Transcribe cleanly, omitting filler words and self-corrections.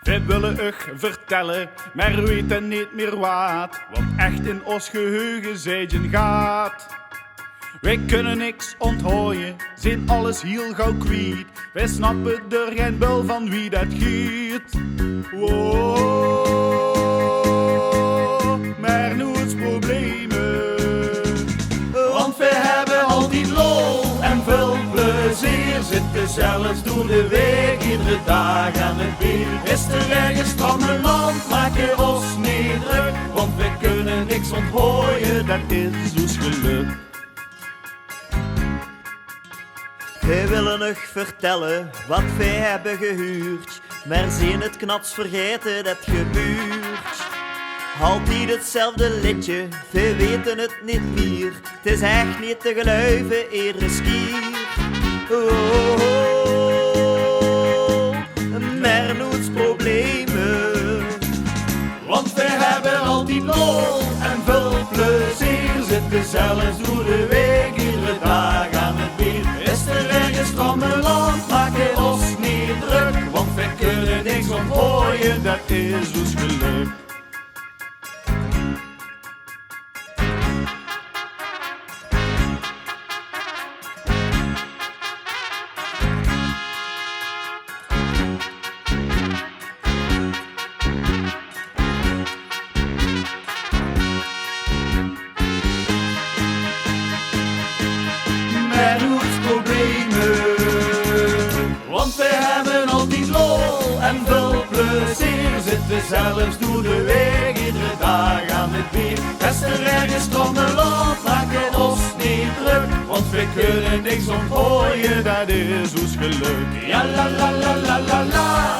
Wij willen u vertellen, maar weten niet meer wat. Want echt in ons geheugen zijden gaat. Wij kunnen niks onthooien, zijn alles heel gauw kwijt. Wij snappen er geen bul van wie dat giet. Wow, maar nooit problemen. Want wij hebben altijd lol en veel plezier. Zitten zelfs door de week, iedere dag aan het bier. Is er ergens land, maak je ons niet druk. Want wij kunnen niks onthooien, dat is ons geluk. Wij willen nog vertellen wat wij hebben gehuurd, maar zien het knats vergeten dat gebeurt. Altijd hetzelfde liedje, wij weten het niet meer. Het is echt niet te geloven, eerder skier. Oh, maar nooit problemen. Want wij hebben altijd lol en veel plezier. Zitten zelfs door de week, iedere dag aan het bier. Is er ergens land, maak je ons niet druk. Want wij kunnen niks onthooien, dat is ons geluk. Maar nooit problemen. Want wij hebben altijd lol en veel plezier. Zitten zelfs door de week, iedere dag aan het bier. Is er ergens land, maak je ons niet druk. Want wij kunnen niks onthooien, dat is ons geluk. Ja la la la la la la.